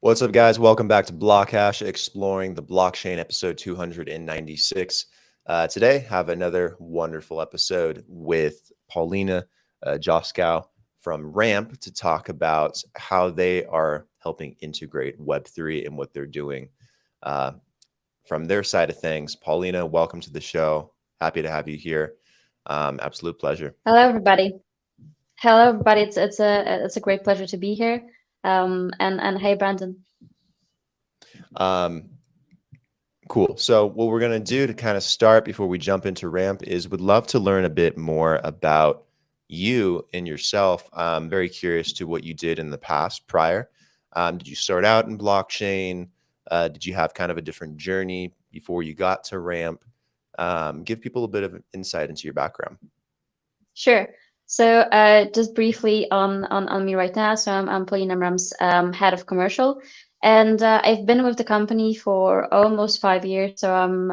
What's up, guys? Welcome back to BlockHash, exploring the blockchain, episode 296. Today, have another wonderful episode with Paulina Joskow from Ramp to talk about how they are helping integrate Web3 and what they're doing uh, from their side of things. Paulina, welcome to the show. Happy to have you here. Absolute pleasure. Hello, everybody. Hello, everybody. It's a great pleasure to be here. And hey, Brandon. Um, Cool. So what we're going to do to kind of start before we jump into Ramp is would love to learn a bit more about you and yourself. I'm very curious to what you did in the past prior. Did you start out in blockchain? Did you have kind of a different journey before you got to Ramp? Give people a bit of insight into your background. Sure. So, just briefly on me right now. So, I'm Paulina Ram's head of commercial, and I've been with the company for almost 5 years. So, I'm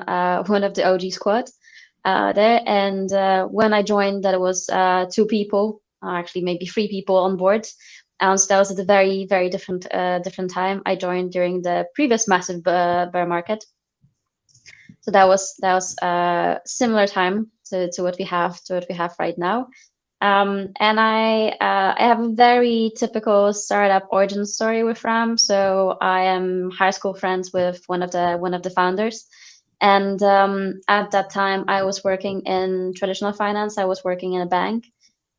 one of the OG squad there. And when I joined, that was two people, actually maybe three people on board. So that was at a very, very different time. I joined during the previous massive bear market. So that was similar time to what we have right now. And I have a very typical startup origin story with Ram. So I am high school friends with one of the founders. And at that time, I was working in traditional finance. I was working in a bank,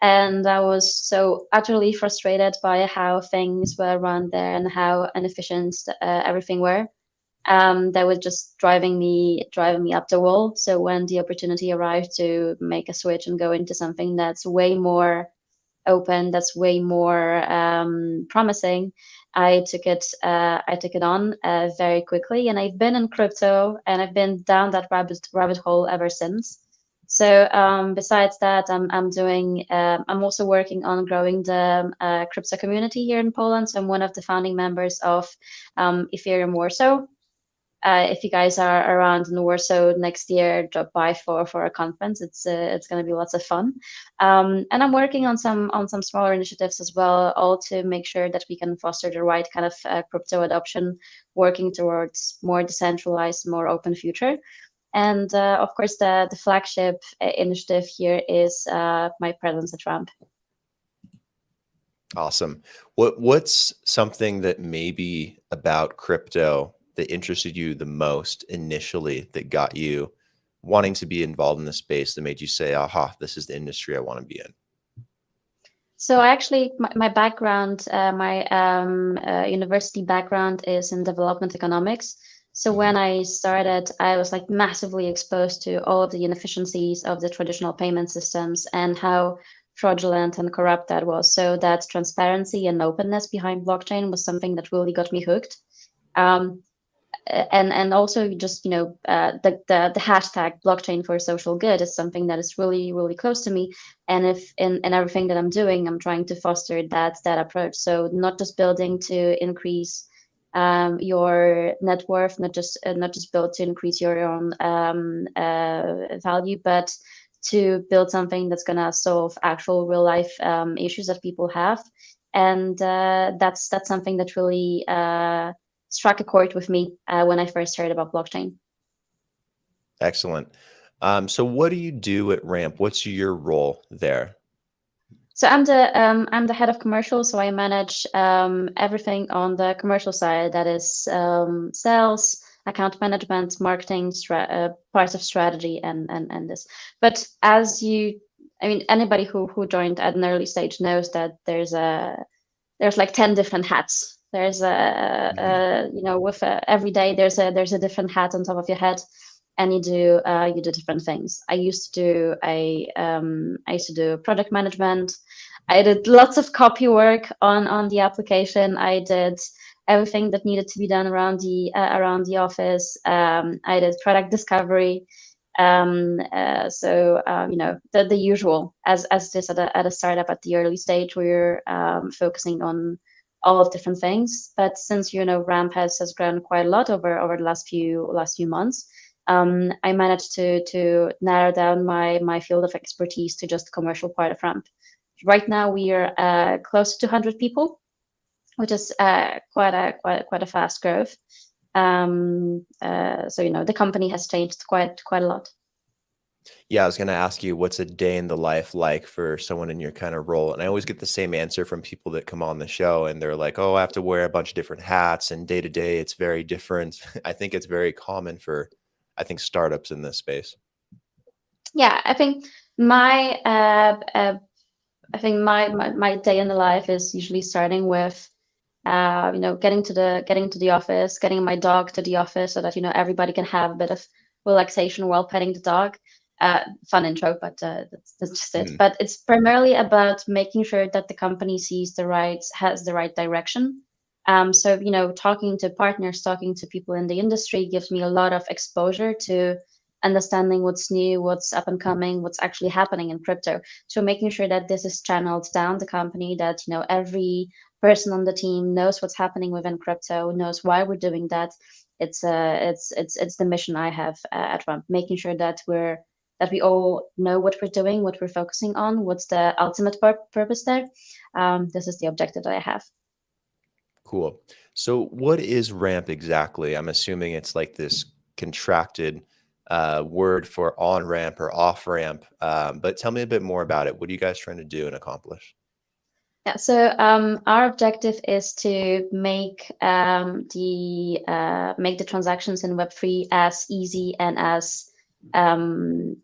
and I was so utterly frustrated by how things were run there and how inefficient everything were. That was just driving me up the wall. So when the opportunity arrived to make a switch and go into something that's way more open, that's way more promising, I took it on very quickly, and I've been in crypto and I've been down that rabbit hole ever since. So besides that, I'm also working on growing the crypto community here in Poland. So I'm one of the founding members of Ethereum Warsaw. If you guys are around in Warsaw next year, drop by for a conference. It's going to be lots of fun. And I'm working on some smaller initiatives as well, all to make sure that we can foster the right kind of crypto adoption, working towards more decentralized, more open future. And of course, the flagship initiative here is my presence at Ramp. Awesome. What's something that maybe about crypto that interested you the most initially that got you wanting to be involved in the space that made you say, aha, this is the industry I want to be in? So actually, my background, my university background is in development economics. So Mhm. when I started, I was like massively exposed to all of the inefficiencies of the traditional payment systems and how fraudulent and corrupt that was. So that transparency and openness behind blockchain was something that really got me hooked. Um, and also just the hashtag blockchain for social good is something that is really close to me. And if in everything that I'm doing, I'm trying to foster that approach. So not just building to increase your net worth, not just build to increase your own value, but to build something that's going to solve actual real life issues that people have. And that's something that really struck a chord with me when I first heard about blockchain. Excellent. So what do you do at Ramp? What's your role there? So I'm the head of commercial, so I manage everything on the commercial side. That is sales, account management, marketing, parts of strategy, and this. But I mean, anybody who joined at an early stage knows that there's like 10 different hats. There's Mhm. with every day there's a different hat on top of your head, and you do different things. I used to do project management. I did lots of copy work on the application. I did everything that needed to be done around the office. I did product discovery. The usual as this at a startup at the early stage, we're focusing on all of different things. But since Ramp has grown quite a lot over the last few months, I managed to narrow down my field of expertise to just the commercial part of Ramp. Right now we are close to 200 people, which is quite a fast growth. So the company has changed quite a lot. Yeah, I was going to ask you, what's a day in the life like for someone in your kind of role? And I always get the same answer from people that come on the show, and they're like, "Oh, I have to wear a bunch of different hats, and day to day, it's very different." I think it's very common for, I think, startups in this space. Yeah, my uh, uh, I think my day in the life is usually starting with getting to the office, getting my dog to the office so that everybody can have a bit of relaxation while petting the dog. Fun intro, but that's just it. Mhm. But it's primarily about making sure that the company has the right direction. So talking to partners, talking to people in the industry gives me a lot of exposure to understanding what's new, what's up and coming, what's actually happening in crypto. So making sure that this is channeled down the company, that every person on the team knows what's happening within crypto, knows why we're doing that. It's the mission I have at Rump, making sure that we all know what we're doing, what we're focusing on, what's the ultimate purpose there. This is the objective that I have. Cool. So, what is ramp exactly? I'm assuming it's like this contracted word for on ramp or off ramp. But tell me a bit more about it. What are you guys trying to do and accomplish? Yeah, so our objective is to make the transactions in Web3 as easy and as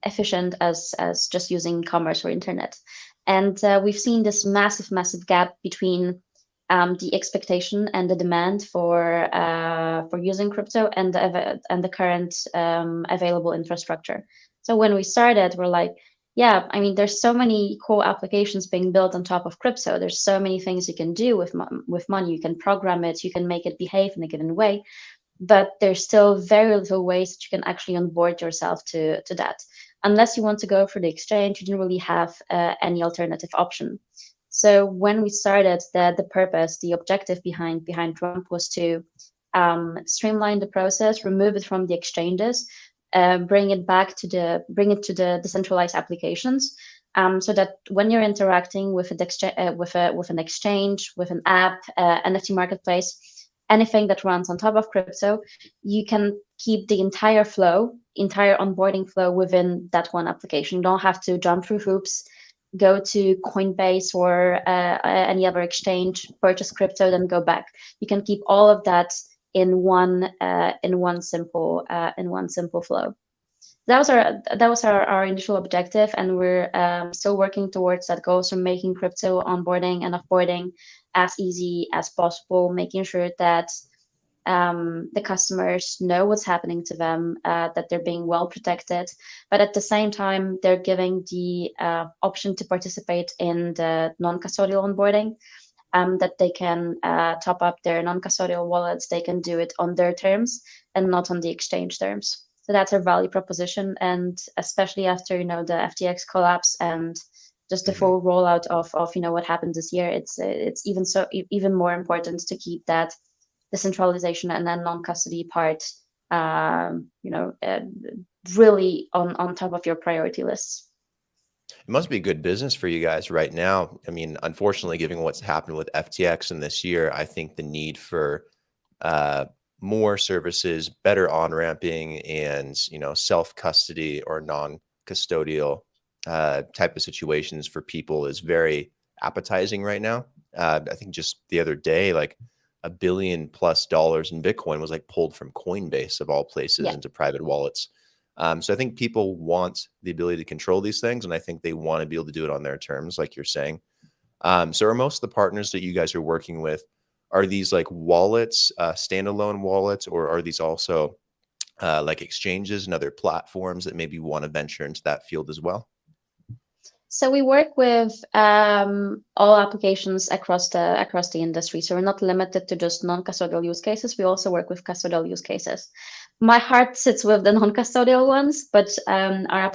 efficient as just using commerce or internet. And we've seen this massive gap between the expectation and the demand for using crypto and the current available infrastructure. So when we started, we're like, yeah, I mean, there's so many cool applications being built on top of crypto. There's so many things you can do with money. You can program it, you can make it behave in a given way, but there's still very little ways that you can actually onboard yourself to that. Unless you want to go for the exchange, you don't really have any alternative option. So when we started, the purpose, the objective behind Rump was to streamline the process, remove it from the exchanges, bring it to the decentralized applications, so that when you're interacting with with an exchange, with an app, NFT marketplace, anything that runs on top of crypto, you can keep the entire onboarding flow within that one application. You don't have to jump through hoops, go to Coinbase or any other exchange, purchase crypto, then go back. You can keep all of that in one simple flow. That was our initial objective, and we're still working towards that goal. So making crypto onboarding and offboarding as easy as possible, making sure that the customers know what's happening to them, that they're being well protected, but at the same time, they're giving the option to participate in the non-custodial onboarding, that they can top up their non-custodial wallets. They can do it on their terms and not on the exchange terms. So that's our value proposition, and especially after the FTX collapse and just the Mhm. full rollout of what happened this year, it's even more important to keep that decentralization and then non-custody part, um, you know, uh, really on top of your priority lists. It must be good business for you guys right now. I mean, unfortunately, given what's happened with FTX in this year, I think the need for uh, more services, better on ramping, and self custody or non custodial type of situations for people is very appetizing right now. I think just the other day, like $1 billion+ in Bitcoin was like pulled from Coinbase of all places Yeah. into private wallets. So I think people want the ability to control these things, and I think they want to be able to do it on their terms, like you're saying. So are most of the partners that you guys are working with, are these like wallets, standalone wallets, or are these also like exchanges and other platforms that maybe want to venture into that field as well? So we work with all applications across the industry. So we're not limited to just non-custodial use cases. We also work with custodial use cases. My heart sits with the non-custodial ones, but our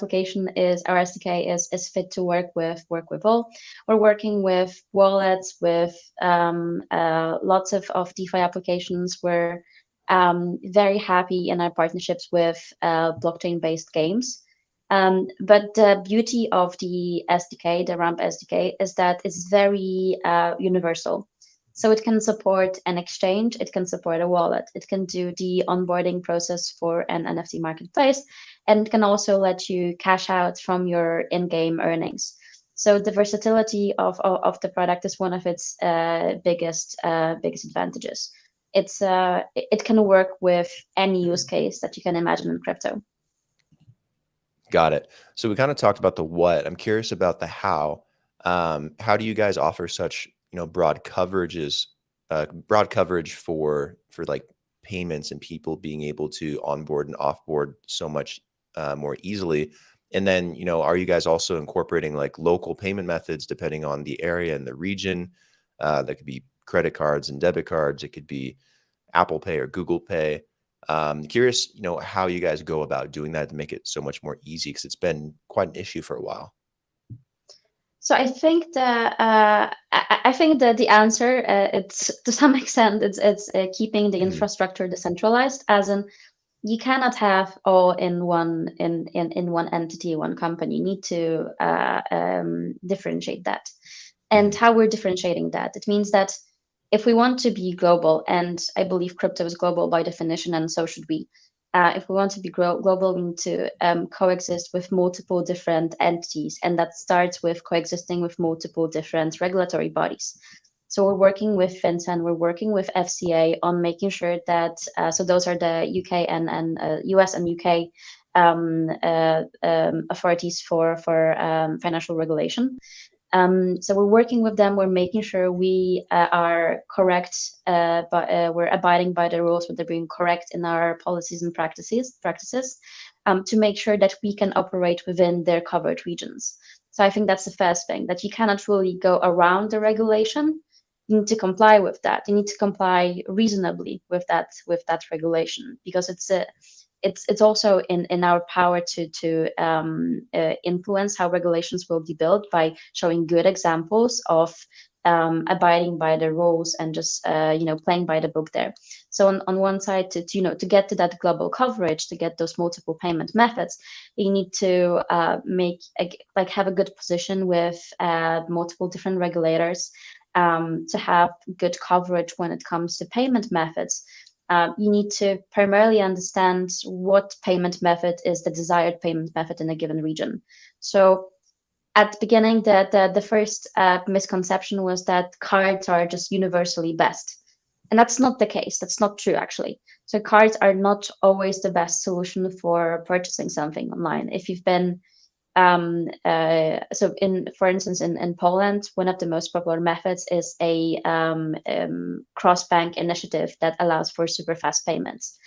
SDK is fit to work with all. We're working with wallets, with lots of DeFi applications. We're very happy in our partnerships with blockchain-based games. But the beauty of the SDK, the Ramp SDK, is that it's very universal. So it can support an exchange, it can support a wallet, it can do the onboarding process for an NFT marketplace, and it can also let you cash out from your in-game earnings. So the versatility of the product is one of its biggest advantages. It can work with any use case that you can imagine in crypto. Got it. So we kind of talked about the what. I'm curious about the how. How do you guys offer such, broad coverage for like payments and people being able to onboard and offboard so much more easily? And then, are you guys also incorporating like local payment methods depending on the area and the region? That could be credit cards and debit cards. It could be Apple Pay or Google Pay. Curious, how you guys go about doing that to make it so much more easy because it's been quite an issue for a while. So I think that the answer, it's to some extent, it's keeping the Mhm. infrastructure decentralized, as in you cannot have all in one entity, one company. You need to differentiate that. And Mhm. how we're differentiating that, it means that if we want to be global, and I believe crypto is global by definition, and so should we. If we want to be global, we need to coexist with multiple different entities, and that starts with coexisting with multiple different regulatory bodies. So we're working with FinCEN, we're working with FCA on making sure that, so those are the UK and US and UK authorities for financial regulation. So we're working with them. We're making sure we are correct, but we're abiding by the rules. We're being correct in our policies and practices to make sure that we can operate within their covered regions. So I think that's the first thing, that you cannot really go around the regulation. You need to comply with that. You need to comply reasonably with that regulation, because it's also in our power to influence how regulations will be built by showing good examples of abiding by the rules and just playing by the book there. So on one side, to get to that global coverage, to get those multiple payment methods, you need to have a good position with multiple different regulators, to have good coverage when it comes to payment methods. You need to primarily understand what payment method is the desired payment method in a given region. So at the beginning, the first misconception was that cards are just universally best. And that's not the case. That's not true, actually. So cards are not always the best solution for purchasing something online. If you've been for instance, in Poland, one of the most popular methods is a cross-bank initiative that allows for super fast payments.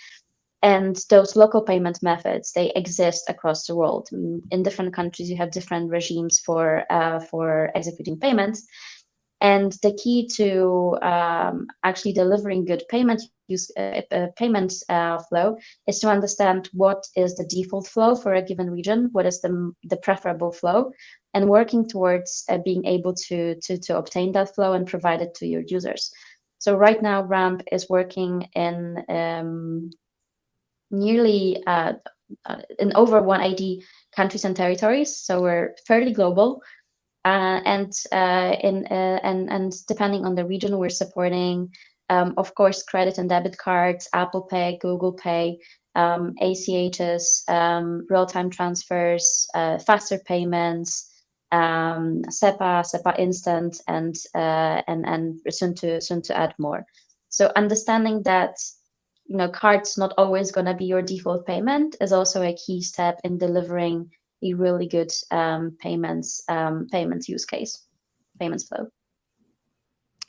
And those local payment methods, they exist across the world. In different countries, you have different regimes for executing payments. And the key to actually delivering good payment flow is to understand what is the default flow for a given region, what is the preferable flow, and working towards being able to obtain that flow and provide it to your users. So right now, Ramp is working in nearly in over 180 countries and territories. So we're fairly global. And depending on the region, we're supporting, of course, credit and debit cards, Apple Pay, Google Pay, ACHs, real-time transfers, faster payments, SEPA Instant, and soon to add more. So understanding that cards not always going to be your default payment is also a key step in delivering a really good payments use case, payments flow.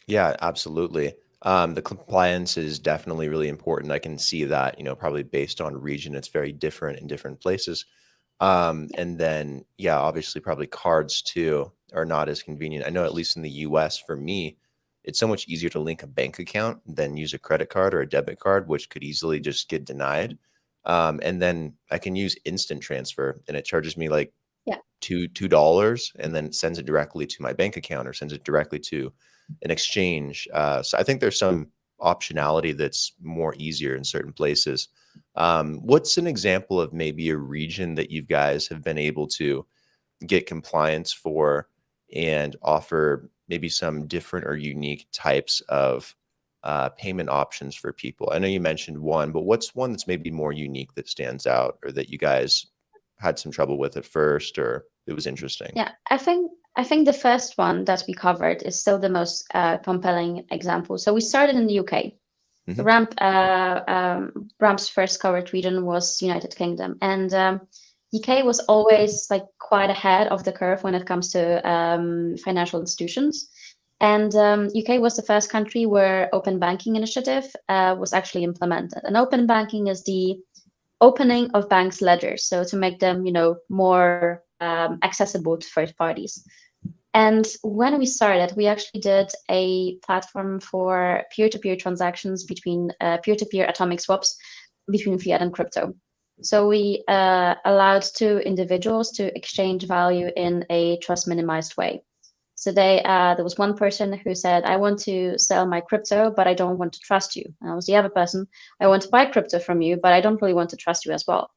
Yeah, absolutely. The compliance is definitely really important. I can see that, probably based on region, it's very different in different places. And then, yeah, obviously, probably cards too are not as convenient. I know, at least in the US, for me, it's so much easier to link a bank account than use a credit card or a debit card, which could easily just get denied. And then I can use instant transfer, and it charges me like Yeah. $2, and then sends it directly to my bank account or sends it directly to an exchange. So I think there's some optionality that's more easier in certain places. What's an example of maybe a region that you guys have been able to get compliance for and offer, maybe some different or unique types of payment options for people? I know you mentioned one, but what's one that's maybe more unique that stands out, or that you guys had some trouble with at first, or it was interesting? Yeah, I think the first one that we covered is still the most compelling example. So we started in the UK. So Hmm. Ramp's first covered region was United Kingdom, and UK was always like quite ahead of the curve when it comes to financial institutions. And UK was the first country where open banking initiative was actually implemented. And open banking is the opening of banks' ledgers, so to make them, more accessible to third parties. And when we started, we actually did a platform for peer-to-peer transactions between peer-to-peer atomic swaps between fiat and crypto. So we allowed two individuals to exchange value in a trust minimized way. So there was one person who said, "I want to sell my crypto, but I don't want to trust you." And I was the other person, "I want to buy crypto from you, but I don't really want to trust you as well."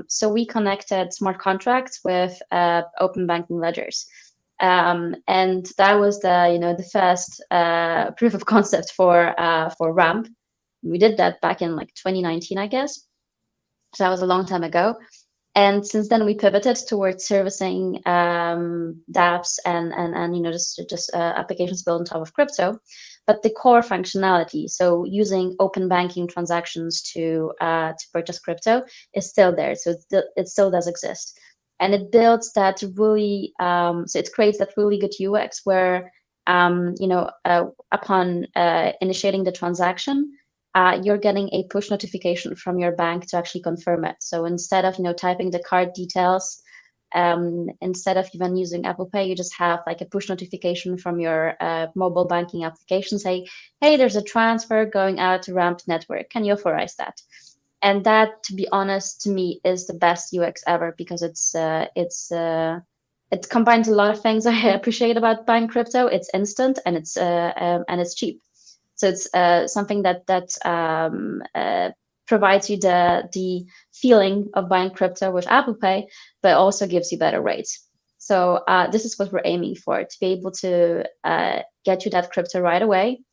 So we connected smart contracts with open banking ledgers. And that was the first proof of concept for Ramp. We did that back in like 2019, I guess. So that was a long time ago. And since then, we pivoted towards servicing dApps and just applications built on top of crypto. But the core functionality, so using open banking transactions to purchase crypto, is still there. So it still does exist, and it builds that really. So it creates that really good UX where upon initiating the transaction, you're getting a push notification from your bank to actually confirm it. So instead of typing the card details, instead of even using Apple Pay, you just have like a push notification from your mobile banking application say, "Hey, there's a transfer going out to Ramp Network. Can you authorize that?" And that, to be honest, to me is the best UX ever because it combines a lot of things I appreciate about buying crypto. It's instant and it's cheap. So it's something that provides you the feeling of buying crypto with Apple Pay, but also gives you better rates. So this is what we're aiming for, to be able to get you that crypto right away,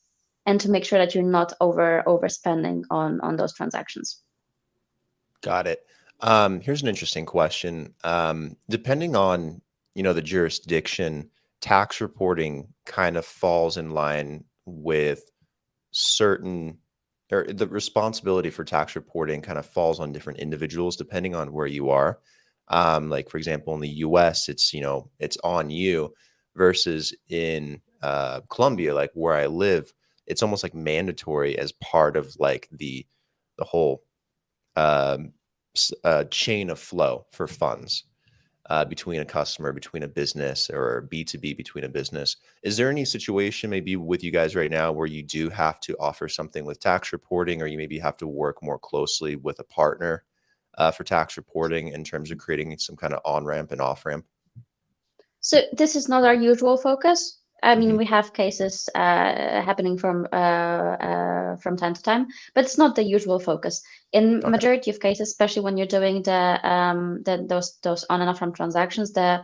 and to make sure that you're not overspending on those transactions. Got it. Here's an interesting question. Depending on, the jurisdiction, tax reporting kind of falls in line with certain, or the responsibility for tax reporting kind of falls on different individuals depending on where you are. Like for example, in the US, it's on you, versus in Colombia, like where I live, it's almost like mandatory as part of like the whole um, chain of flow for funds between a customer, between a business, or B2B between a business. Is there any situation maybe with you guys right now where you do have to offer something with tax reporting, or you maybe have to work more closely with a partner for tax reporting in terms of creating some kind of on-ramp and off-ramp? So this is not our usual focus. I mean, Hmm. we have cases happening from time to time, but it's not the usual focus. In Okay. majority of cases, especially when you're doing those on and off ramp transactions, the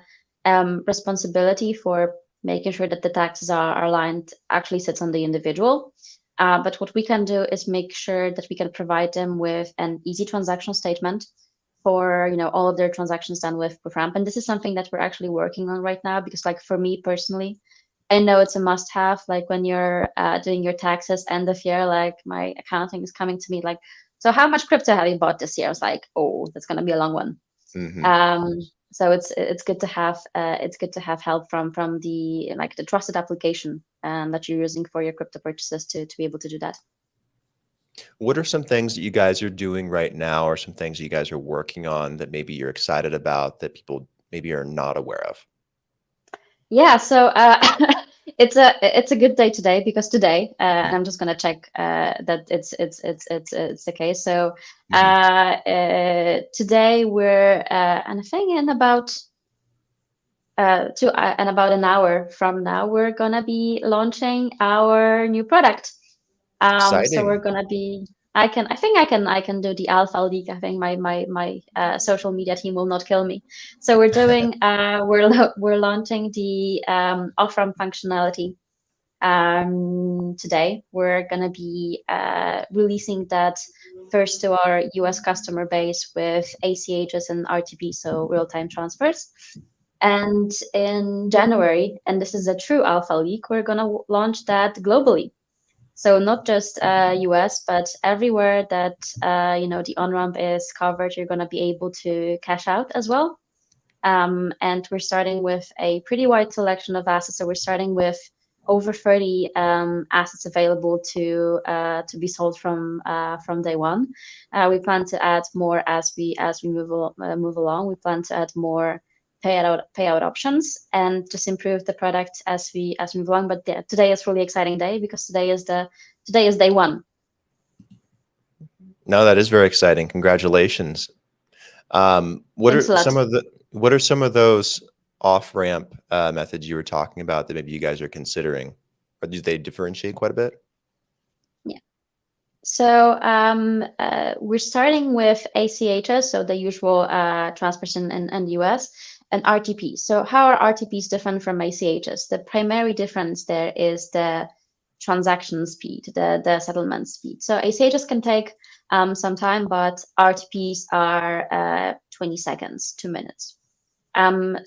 responsibility for making sure that the taxes are aligned actually sits on the individual. But what we can do is make sure that we can provide them with an easy transactional statement for all of their transactions done with Ramp. And this is something that we're actually working on right now, because like for me personally, I know it's a must have. Like when you're doing your taxes end of year, like my accounting is coming to me like, "So how much crypto have you bought this year?" I was like, "Oh, that's gonna be a long one." Hmm. um so it's good to have help from the trusted application that you're using for your crypto purchases to be able to do that. What are some things that you guys are doing right now, or some things that you guys are working on that maybe you're excited about that people maybe are not aware of? Yeah, so it's a good day today, because today I'm just gonna check that it's the case. So Hmm. today we're and I think in about an hour from now we're gonna be launching our new product. So we're Exciting. gonna be I think I can do the alpha leak. I think my social media team will not kill me. So we're doing we're launching the off-ramp functionality today. We're gonna be releasing that first to our US customer base with ACHs and RTP, so real-time transfers. And in January, and this is a true alpha leak, we're gonna launch that globally. So not just US, but everywhere that the on-ramp is covered, you're gonna be able to cash out as well. And we're starting with a pretty wide selection of assets. So we're starting with over 30 assets available to be sold from day one. We plan to add more as we move along. We plan to add more payout options and just improve the product as we move along. But yeah, today is really exciting day because today is day one. No, that is very exciting. Congratulations. What Thanks a are lot. some of those off ramp methods you were talking about that maybe you guys are considering? Or do they differentiate quite a bit? Yeah. So we're starting with ACHs, so the usual transfers in the US, and RTP. So how are RTPs different from ACHs? The primary difference there is the transaction speed, the settlement speed. So ACHs can take some time, but RTPs are 20 seconds, 2 minutes. With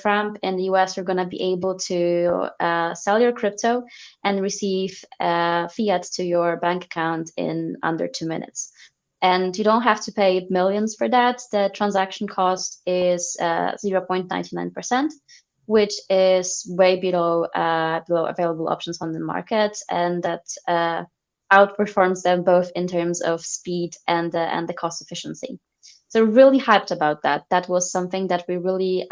Ramp in the US, you're going to be able to sell your crypto and receive fiat to your bank account in under 2 minutes. And you don't have to pay millions for that. The transaction cost is 0.99%, which is way below available options on the market, and that outperforms them both in terms of speed and the cost efficiency. So really hyped about that. That was something that we really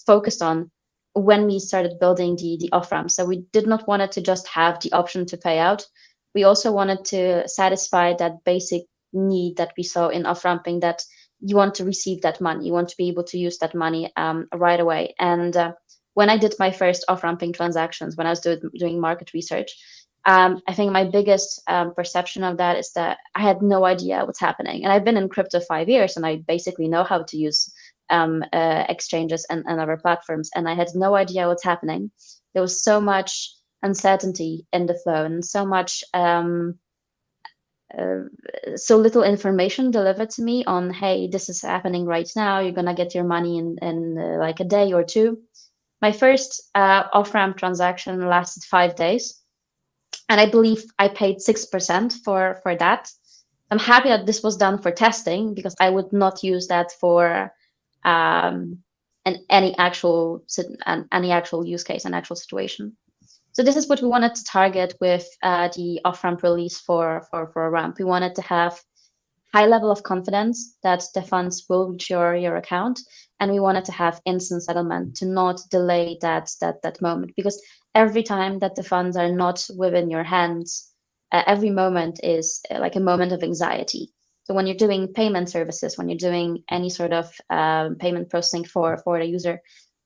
focused on when we started building the off ramp. So we did not want it to just have the option to pay out. We also wanted to satisfy that basic need that we saw in off ramping, that you want to receive that money, you want to be able to use that money right away. And when I did my first off ramping transactions, when I was doing market research, I think my biggest perception of that is that I had no idea what's happening. And I've been in crypto 5 years, and I basically know how to use exchanges and other platforms. And I had no idea what's happening. There was so much uncertainty in the flow, and so little information delivered to me on, hey, this is happening right now. You're gonna get your money in like a day or two. My first off-ramp transaction lasted 5 days, and I believe I paid 6% for that. I'm happy that this was done for testing, because I would not use that for any actual use case, an actual situation. So this is what we wanted to target with the off-ramp release for Ramp. We wanted to have high level of confidence that the funds will reach your account, and we wanted to have instant settlement to not delay that moment, because every time that the funds are not within your hands, every moment is like a moment of anxiety. So when you're doing payment services, when you're doing any sort of payment processing for the user,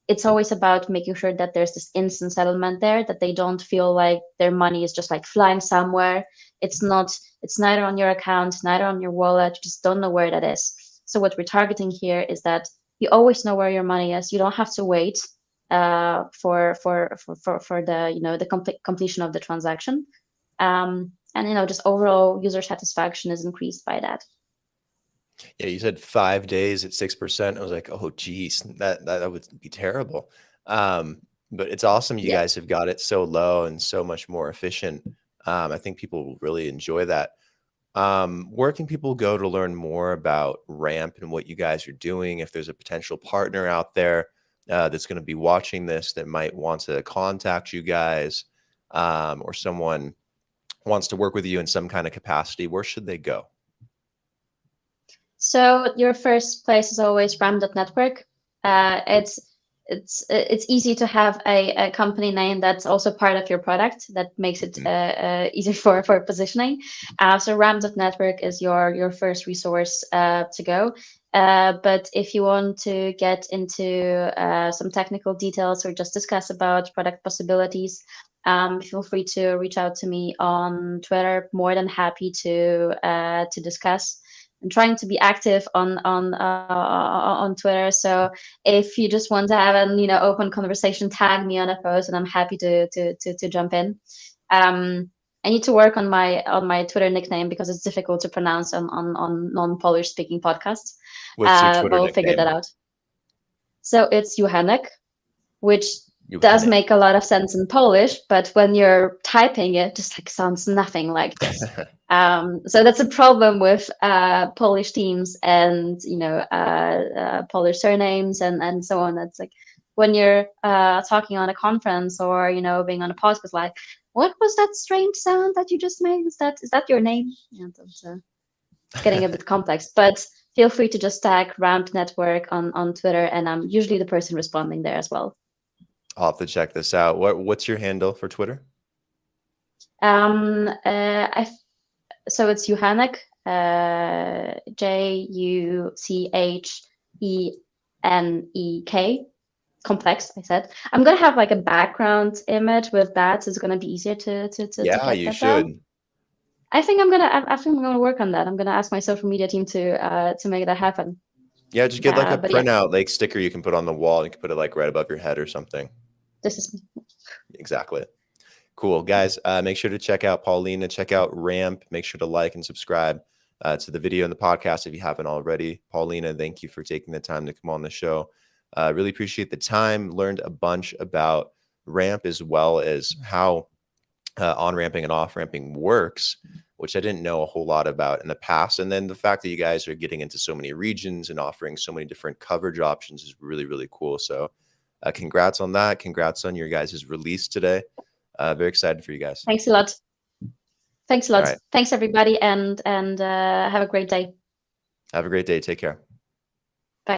it's always about making sure that there's this instant settlement there, that they don't feel like their money is just like flying somewhere. It's neither on your account, neither on your wallet. You just don't know where that is. So what we're targeting here is that you always know where your money is. You don't have to wait for the completion of the transaction. And just overall user satisfaction is increased by that. Yeah, you said 5 days at 6%. I was like, oh, geez, that would be terrible. But it's awesome you guys have got it so low and so much more efficient. I think people will really enjoy that. Where can people go to learn more about Ramp and what you guys are doing? If there's a potential partner out there that's going to be watching this that might want to contact you guys, or someone wants to work with you in some kind of capacity, where should they go? So your first place is always ram.network. It's easy to have a company name that's also part of your product. That makes it easier for positioning. So ram.network is your first resource to go. But if you want to get into some technical details or just discuss about product possibilities, Feel free to reach out to me on Twitter. More than happy to discuss. I'm trying to be active on Twitter. So if you just want to have an open conversation, tag me on a post, and I'm happy to jump in. I need to work on my Twitter nickname because it's difficult to pronounce on non-Polish speaking podcasts. What's your Twitter But we'll figure that nickname? out. So it's Johannek, which does Johannek. make a lot of sense in Polish, but when you're typing it, just like sounds nothing like this. So that's a problem with Polish teams and Polish surnames and so on. It's like when you're talking on a conference or being on a podcast, like, what was that strange sound that you just made? Is that your name? Yeah, that's getting a bit complex. But feel free to just tag Ramp Network on Twitter, and I'm usually the person responding there as well. I'll have to check this out. What's your handle for Twitter? So it's Johannek, Juchenek. Complex, I said. I'm gonna have like a background image with that, so it's gonna be easier to Yeah, get you that should. down. I think I'm gonna work on that. I'm gonna ask my social media team to make that happen. Yeah, just get like a But yeah, printout, like sticker you can put on the wall. You can put it like right above your head or something. this is Exactly. Cool. Guys, make sure to check out Paulina, check out Ramp. Make sure to like and subscribe to the video and the podcast if you haven't already. Paulina, thank you for taking the time to come on the show. Really appreciate the time. Learned a bunch about Ramp as well as how on-ramping and off-ramping works, which I didn't know a whole lot about in the past. And then the fact that you guys are getting into so many regions and offering so many different coverage options is really, really cool. So congrats on that. Congrats on your guys' release today. Very excited for you guys. Thanks a lot. Thanks a lot. All right. Thanks everybody, and have a great day. Have a great day. Take care.